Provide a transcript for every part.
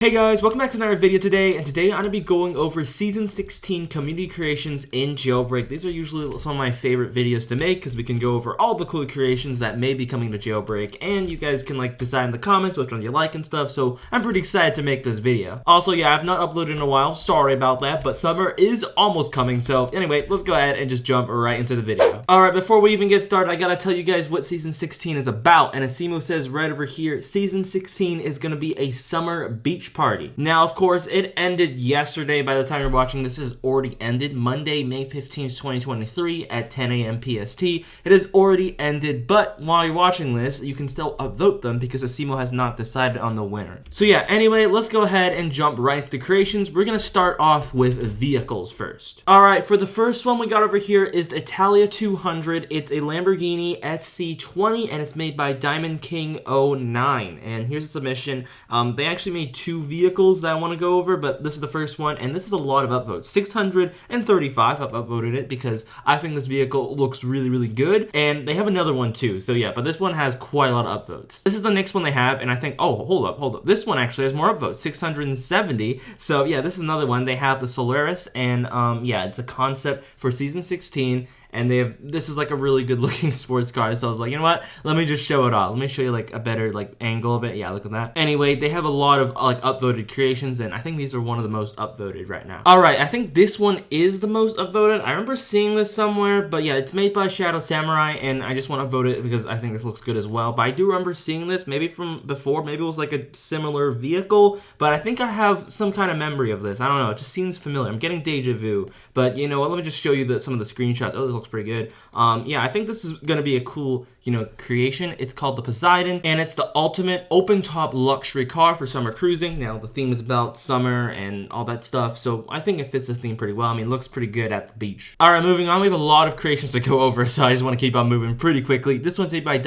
Hey guys, welcome back to another video today, and today I'm going to be going over Season 16 community creations in Jailbreak. These are usually some of my favorite videos to make because we can go over all the cool creations that may be coming to Jailbreak, and you guys can decide in the comments which ones you like and stuff, so I'm pretty excited to make this video. Also, yeah, I've not uploaded in a while, sorry about that, but summer is almost coming, so anyway, let's go ahead and just jump right into the video. Alright, before we even get started, I gotta tell you guys what Season 16 is about, and Asimo says right over here, Season 16 is going to be a summer beach party. Now, of course, it ended yesterday. By the time you're watching this, has already ended. Monday, May 15th, 2023 at 10 a.m. PST. It has already ended, but while you're watching this, you can still upvote them because Asimo has not decided on the winner. So yeah, anyway, let's go ahead and jump right into the creations. We're going to start off with vehicles first. Alright, for the first one we got over here is the Italia 200. It's a Lamborghini SC20 and it's made by Diamond King 09. And here's the submission. They actually made two vehicles that I want to go over, but this is the first one, and this is a lot of upvotes. 635 have upvoted it because I think this vehicle looks really good, and they have another one too, so yeah, but this one has quite a lot of upvotes. This is the next one they have, and I think, oh, hold up, this one actually has more upvotes, 670, so yeah, this is another one. They have the Solaris, and yeah, it's a concept for Season 16, and this is like a really good looking sports car, so I was like, you know what, let me just show it off. Let me show you like a better angle of it. Yeah, look at that. Anyway, they have a lot of upvoted creations, and I think these are one of the most upvoted right now. Alright, I think this one is the most upvoted. I remember seeing this somewhere, but yeah, it's made by Shadow Samurai, and I just want to vote it because I think this looks good as well. But I do remember seeing this maybe from before. Maybe it was like a similar vehicle, but I think I have some kind of memory of this. I don't know, it just seems familiar. I'm getting deja vu, but you know what, let me just show you some of the screenshots. Oh, this looks pretty good. Yeah, I think this is gonna be a cool, creation. It's called the Poseidon, and it's the ultimate open top luxury car for summer cruising. Now, the theme is about summer and all that stuff, so I think it fits the theme pretty well. I mean, it looks pretty good at the beach. Alright, moving on, we have a lot of creations to go over, so I just want to keep on moving pretty quickly. This one's made by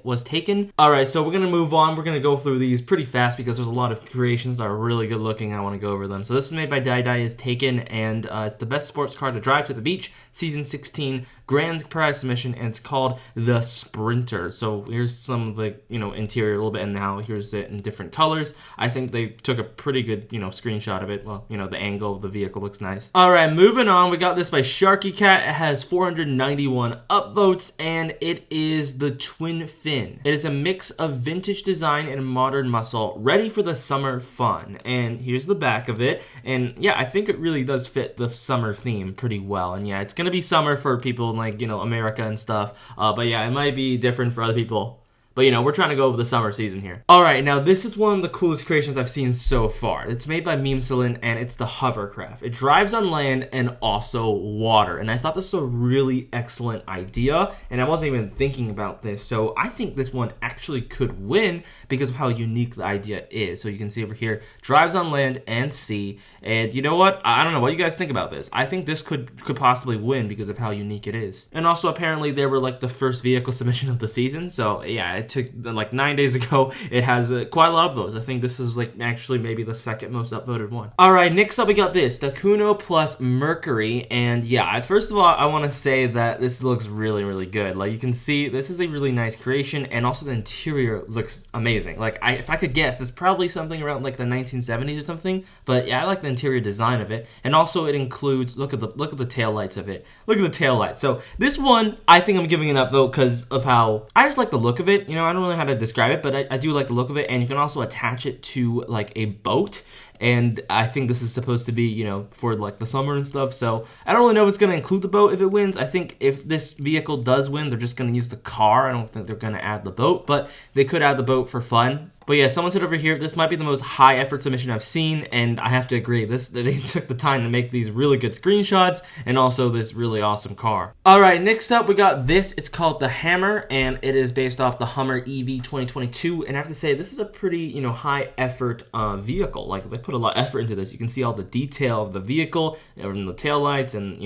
was taken. Alright, so we're gonna move on. We're gonna go through these pretty fast because there's a lot of creations that are really good looking, and I want to go over them. So this is made by is taken, and it's the best sports car to drive to the beach, Season 16 grand prize submission, and it's called the Sprinter. So here's some of the interior a little bit, and now here's it in different colors. I think they took a pretty good screenshot of it. Well, the angle of the vehicle looks nice. All right, moving on, we got this by Sharky Cat. It has 491 upvotes, and it is the Twin Fin. It is a mix of vintage design and modern muscle, ready for the summer fun. And here's the back of it, and yeah, I think it really does fit the summer theme pretty well. And yeah, it's gonna be summer for people in America and stuff, but yeah, it might be different for other people. But we're trying to go over the summer season here. Alright, now this is one of the coolest creations I've seen so far. It's made by Memesylin, and it's the hovercraft. It drives on land and also water. And I thought this was a really excellent idea, and I wasn't even thinking about this. So I think this one actually could win because of how unique the idea is. So you can see over here, drives on land and sea. And you know what? I don't know what you guys think about this. I think this could possibly win because of how unique it is. And also apparently they were the first vehicle submission of the season. So yeah, it took 9 days ago. It has quite a lot of those. I think this is actually maybe the second most upvoted one. Alright, next up we got this, the Kuno plus Mercury, and yeah, first of all, I want to say that this looks really good. You can see, this is a really nice creation, and also the interior looks amazing. If I could guess, it's probably something around the 1970s or something, but yeah, I like the interior design of it, and also it includes, look at the tail lights of it. Look at the tail lights. So this one, I think I'm giving an upvote because of how, I just like the look of it. I don't know how to describe it, but I do like the look of it, and you can also attach it to a boat, and I think this is supposed to be for the summer and stuff. So I don't really know if it's going to include the boat if it wins. I think if this vehicle does win, they're just going to use the car. I don't think they're going to add the boat, but they could add the boat for fun. But yeah, someone said over here, this might be the most high effort submission I've seen, and I have to agree. They took the time to make these really good screenshots, and also this really awesome car. Alright, next up we got this. It's called the Hammer, and it is based off the Hummer EV 2022, and I have to say, this is a pretty, high effort vehicle. They put a lot of effort into this. You can see all the detail of the vehicle, and the taillights, and,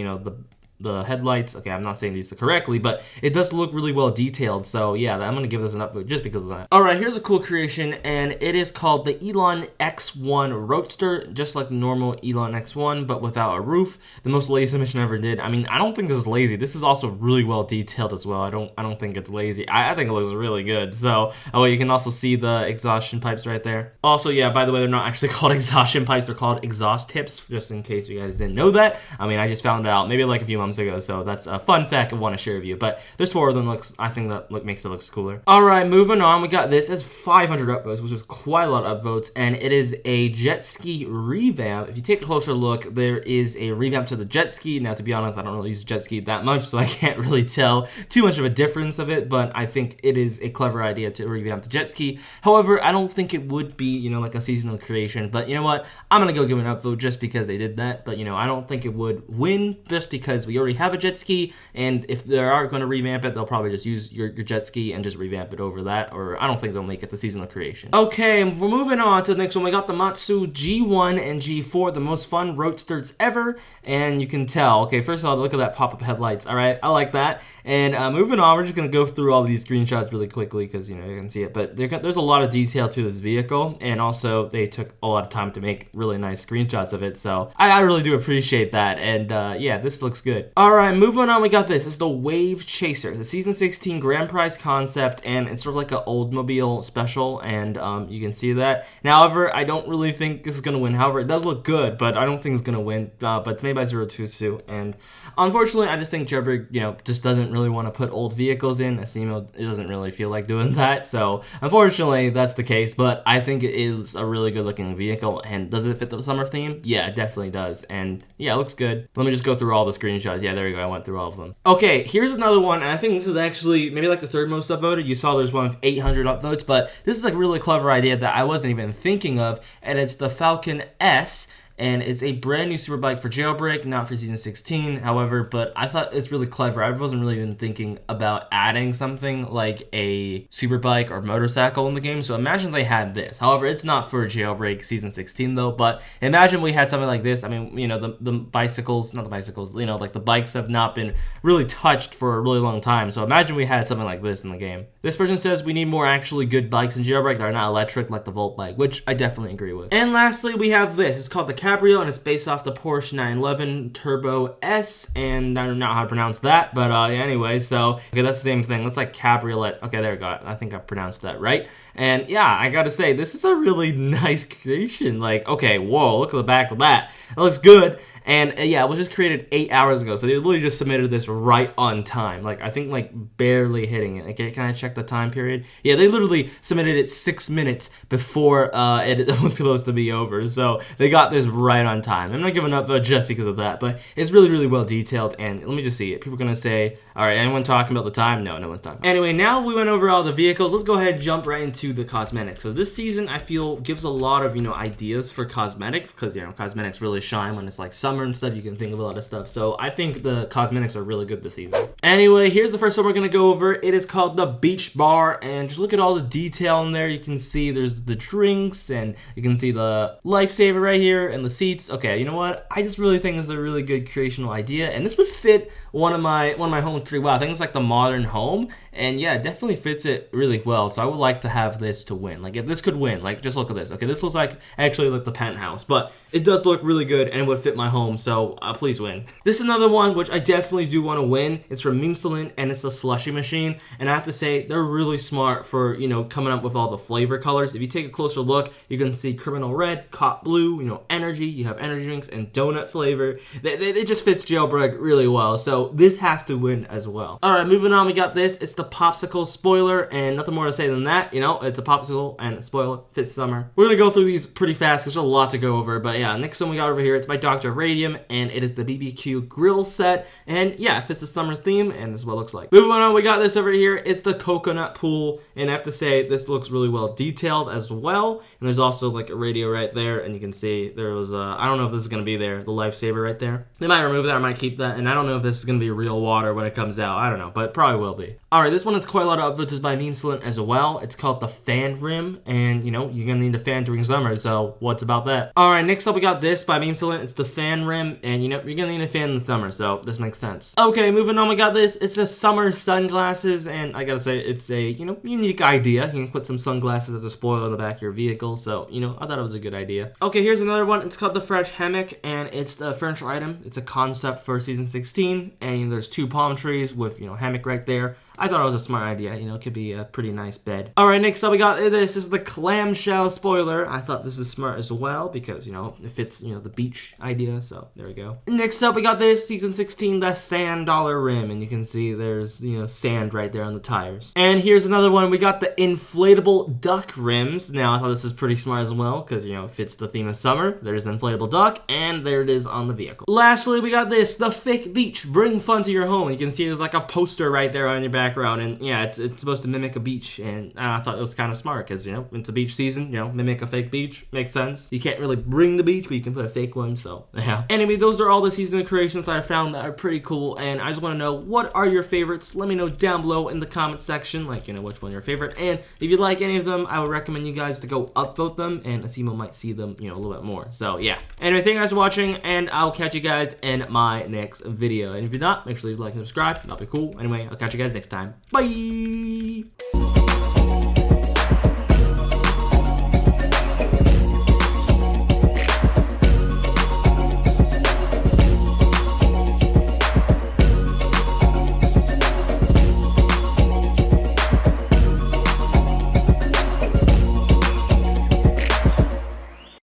the headlights. Okay, I'm not saying these correctly, but it does look really well detailed. So yeah, I'm gonna give this an upvote just because of that. All right, here's a cool creation, and it is called the Elon X1 Roadster, just like the normal Elon X1, but without a roof. The most lazy submission I ever did. I mean, I don't think this is lazy. This is also really well detailed as well. I don't think it's lazy. I think it looks really good. So, oh, you can also see the exhaustion pipes right there. Also, yeah, by the way, they're not actually called exhaustion pipes. They're called exhaust tips, just in case you guys didn't know that. I mean, I just found it out maybe like a few months ago, so that's a fun fact I want to share with you. But there's 4 of them. I think that makes it look cooler. All right, moving on. We got this as 500 upvotes, which is quite a lot of upvotes, and it is a jet ski revamp. If you take a closer look, there is a revamp to the jet ski. Now, to be honest, I don't really use jet ski that much, so I can't really tell too much of a difference of it, but I think it is a clever idea to revamp the jet ski. However, I don't think it would be, you know, like a seasonal creation, but you know what? I'm gonna go give it an upvote just because they did that, but you know, I don't think it would win just because we already have a jet ski, and if they are going to revamp it, they'll probably just use your jet ski and just revamp it over that, or I don't think they'll make it the seasonal creation. Okay, and we're moving on to the next one. We got the Matsu G1 and G4, the most fun roadsters ever, and you can tell. Okay, first of all, look at that pop-up headlights. All right, I like that. And moving on, we're just gonna go through all these screenshots really quickly because you know you can see it, but there's a lot of detail to this vehicle, and also they took a lot of time to make really nice screenshots of it, so I really do appreciate that. And yeah, this looks good. All right, moving on, we got this. It's the Wave Chaser. It's a season 16 grand prize concept, and it's sort of like an Oldsmobile special, and you can see that. Now, however, I don't really think this is gonna win. However, it does look good, but I don't think it's gonna win. But it's made by 022, and unfortunately, I just think Jailbreak, you know, just doesn't really want to put old vehicles in. It doesn't really feel like doing that, so unfortunately, that's the case. But I think it is a really good looking vehicle, and does it fit the summer theme? Yeah, it definitely does, and yeah, it looks good. Let me just go through all the screenshots. Yeah, there we go. I went through all of them. Okay, here's another one, and I think this is actually maybe like the 3rd most upvoted. You saw there's one with 800 upvotes, but this is like a really clever idea that I wasn't even thinking of, and it's the Falcon S. And it's a brand new superbike for Jailbreak, not for season 16, however, but I thought it's really clever. I wasn't really even thinking about adding something like a superbike or motorcycle in the game, so imagine they had this. However, it's not for Jailbreak season 16 though, but imagine we had something like this. I mean, you know, the bicycles, not the bicycles, you know, like the bikes have not been really touched for a really long time, so imagine we had something like this in the game. This person says we need more actually good bikes in Jailbreak that are not electric like the Volt bike, which I definitely agree with. And lastly, we have this. It's called the Cabrio, and it's based off the Porsche 911 Turbo S, and I don't know how to pronounce that, but anyway, so okay, that's the same thing. Looks like cabriolet. Okay, there we go. I think I pronounced that right. And yeah, I gotta say, this is a really nice creation. Like, okay, whoa, look at the back of that. It looks good. And yeah, it was just created 8 hours ago, so they literally just submitted this right on time. Like, I think like barely hitting it. Okay, can I check the time period? Yeah, they literally submitted it 6 minutes before it was supposed to be over. So they got this right on time. I'm not giving up just because of that, but it's really, really well detailed. And let me just see it. People are gonna say, all right, anyone talking about the time? No, no one's talking. Anyway, now we went over all the vehicles. Let's go ahead and jump right into the cosmetics. So this season, I feel, gives a lot of, you know, ideas for cosmetics, because, you know, cosmetics really shine when it's like summer and stuff. You can think of a lot of stuff, so I think the cosmetics are really good this season. Anyway, here's the first one we're gonna go over. It is called the Beach Bar, and just look at all the detail in there. You can see there's the drinks, and you can see the lifesaver right here, and the seats. Okay, you know what? I just really think it's a really good creational idea, and this would fit one of my homes pretty well. I think it's like the modern home, and yeah, it definitely fits it really well. So I would like to have this to win. Like, if this could win, like, just look at this. Okay, this looks like actually like the penthouse, but it does look really good, and it would fit my home. So please win. This is another one which I definitely do want to win. It's from Memescent, and it's a slushy machine, and I have to say they're really smart for, you know, coming up with all the flavor colors. If you take a closer look, you can see criminal red, cop blue, you know, energy. You have energy drinks and donut flavor. It just fits Jailbreak really well, so this has to win as well. All right, moving on, we got this. It's the popsicle spoiler, and nothing more to say than that. You know, it's a popsicle and a spoiler, fits summer. We're gonna go through these pretty fast because there's a lot to go over, but yeah, next one we got over here, it's by Dr. Radium, and it is the BBQ grill set, and yeah, it fits the summer's theme, and this is what it looks like. Moving on, we got this over here. It's the coconut pool, and I have to say this looks really well detailed as well. And there's also like a radio right there, and you can see there was I don't know if this is gonna be there, the lifesaver right there. They might remove that or might keep that, and I don't know if this is gonna be real water when it comes out. I don't know, but it probably will be. All right, this one has quite a lot of upvotes by Memescent as well. It's called the fan rim, and you know, you're gonna need a fan during summer, so what's about that? All right, next up we got this by Memescent. It's the fan fan rim, and you know, you're gonna need a fan in the summer, so this makes sense. Okay, moving on, we got this. It's the summer sunglasses, and I gotta say, it's a, you know, unique idea. You can put some sunglasses as a spoiler on the back of your vehicle, so, you know, I thought it was a good idea. Okay, here's another one. It's called the French hammock, and it's the French item. It's a concept for season 16, and you know, there's 2 palm trees with, you know, hammock right there. I thought it was a smart idea, you know, it could be a pretty nice bed. Alright, next up we got this is the clamshell spoiler. I thought this is smart as well because, you know, it fits, you know, the beach idea, so there we go. Next up we got this, season 16, the sand dollar rim, and you can see there's, you know, sand right there on the tires. And here's another one, we got the inflatable duck rims. Now, I thought this is pretty smart as well because, you know, it fits the theme of summer. There's the inflatable duck, and there it is on the vehicle. Lastly, we got this, the fake beach. Bring fun to your home. You can see there's like a poster right there on your background, and yeah, it's supposed to mimic a beach, and I thought it was kind of smart because, you know, it's a beach season, you know, mimic a fake beach, makes sense. You can't really bring the beach, but you can put a fake one, so yeah. Anyway, those are all the seasonal creations that I found that are pretty cool, and I just want to know, what are your favorites? Let me know down below in the comment section, like, you know, which one your favorite, and if you like any of them, I would recommend you guys to go upvote them, and Asimo might see them, you know, a little bit more, so yeah. Anyway, thank you guys for watching, and I'll catch you guys in my next video, and if you're not, make sure you like and subscribe, that'll be cool. Anyway, I'll catch you guys next time. Bye!